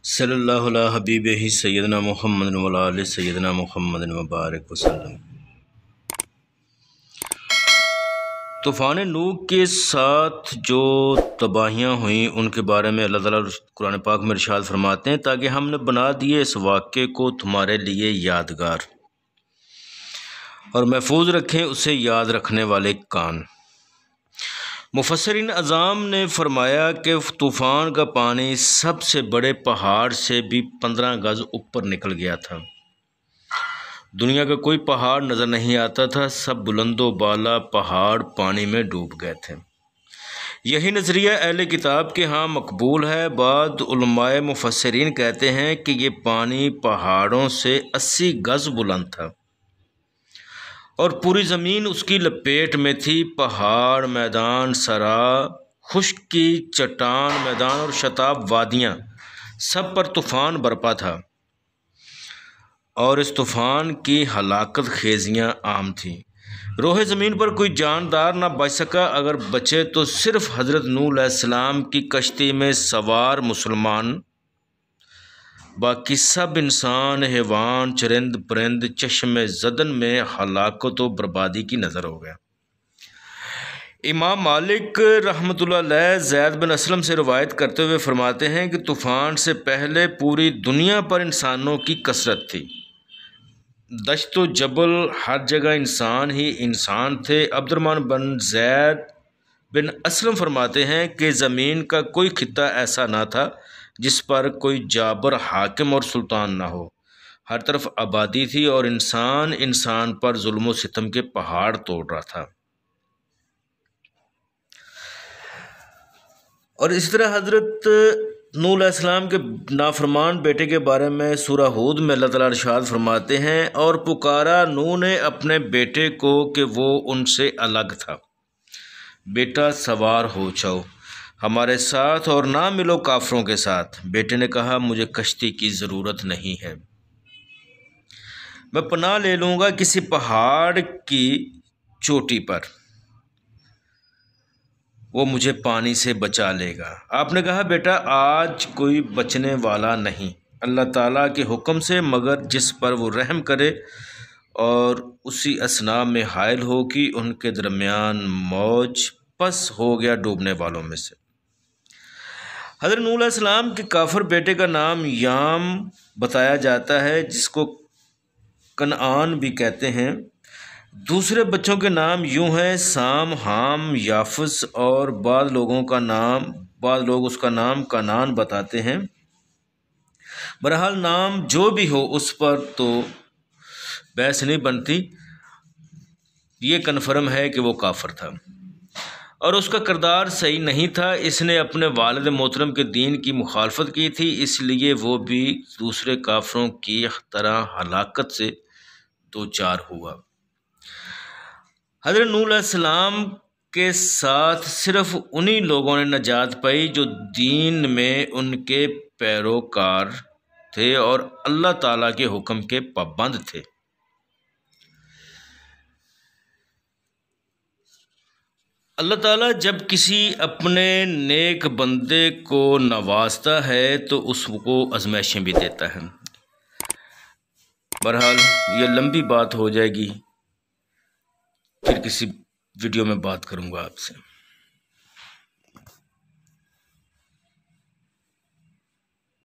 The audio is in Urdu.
صلی اللہ علیہ حبیب ہی سیدنا محمد و علی سیدنا محمد مبارک وسلم۔ طوفان نوح کے ساتھ جو تباہیاں ہوئیں ان کے بارے میں اللہ تعالیٰ قرآن پاک میں ارشاد فرماتے ہیں، تاکہ ہم نے بنا دیے اس واقعے کو تمہارے لیے یادگار اور محفوظ رکھیں اسے یاد رکھنے والے کان۔ مفسرین اعظام نے فرمایا کہ طوفان کا پانی سب سے بڑے پہاڑ سے بھی 15 گز اوپر نکل گیا تھا۔ دنیا کا کوئی پہاڑ نظر نہیں آتا تھا، سب بلند و بالا پہاڑ پانی میں ڈوب گئے تھے۔ یہی نظریہ اہل کتاب کے ہاں مقبول ہے۔ بعض علماء مفسرین کہتے ہیں کہ یہ پانی پہاڑوں سے 80 گز بلند تھا اور پوری زمین اس کی لپیٹ میں تھی۔ پہاڑ، میدان صحرا، خشکی، چٹان میدان اور شتاب وادیاں سب پر طوفان برپا تھا، اور اس طوفان کی ہلاکت خیزیاں عام تھیں۔ روح زمین پر کوئی جاندار نہ بچ سکا، اگر بچے تو صرف حضرت نوح علیہ السلام کی کشتی میں سوار مسلمان، باقی سب انسان، حیوان، چرند پرند چشم زدن میں ہلاکت و بربادی کی نظر ہو گیا۔ امام مالک رحمۃ اللہ علیہ زید بن اسلم سے روایت کرتے ہوئے فرماتے ہیں کہ طوفان سے پہلے پوری دنیا پر انسانوں کی کثرت تھی، دشت و جبل، ہر جگہ انسان ہی انسان تھے۔ عبد الرحمن بن زید بن اسلم فرماتے ہیں کہ زمین کا کوئی خطہ ایسا نہ تھا جس پر کوئی جابر حاکم اور سلطان نہ ہو، ہر طرف آبادی تھی اور انسان انسان پر ظلم و ستم کے پہاڑ توڑ رہا تھا۔ اور اس طرح حضرت نوح علیہ السلام کے نافرمان بیٹے کے بارے میں سورہ ہود میں اللہ تعالیٰ ارشاد فرماتے ہیں، اور پکارا نوح نے اپنے بیٹے کو کہ وہ ان سے الگ تھا، بیٹا سوار ہو جاؤ ہمارے ساتھ اور نہ ملو کافروں کے ساتھ۔ بیٹے نے کہا مجھے کشتی کی ضرورت نہیں ہے، میں پناہ لے لوں گا کسی پہاڑ کی چوٹی پر، وہ مجھے پانی سے بچا لے گا۔ آپ نے کہا بیٹا آج کوئی بچنے والا نہیں اللہ تعالیٰ کے حکم سے مگر جس پر وہ رحم کرے، اور اسی اثناء میں حائل ہو کہ ان کے درمیان موج، پس ہو گیا ڈوبنے والوں میں سے۔ حضرت نوح علیہ السلام کے کافر بیٹے کا نام یام بتایا جاتا ہے، جس کو کنعان بھی کہتے ہیں۔ دوسرے بچوں کے نام یوں ہیں سام، حام، یافس، اور بعض لوگ اس کا نام کنعان بتاتے ہیں۔ بہرحال نام جو بھی ہو اس پر تو بحث نہیں بنتی، یہ کنفرم ہے کہ وہ کافر تھا اور اس کا کردار صحیح نہیں تھا۔ اس نے اپنے والد محترم کے دین کی مخالفت کی تھی، اس لیے وہ بھی دوسرے کافروں کی طرح ہلاکت سے دوچار ہوا۔ حضرت نوح علیہ السلام کے ساتھ صرف انہی لوگوں نے نجات پائی جو دین میں ان کے پیروکار تھے اور اللہ تعالیٰ کے حکم کے پابند تھے۔ اللہ تعالیٰ جب کسی اپنے نیک بندے کو نوازتا ہے تو اس کو آزمائشیں بھی دیتا ہے۔ بہرحال یہ لمبی بات ہو جائے گی، پھر کسی ویڈیو میں بات کروں گا آپ سے۔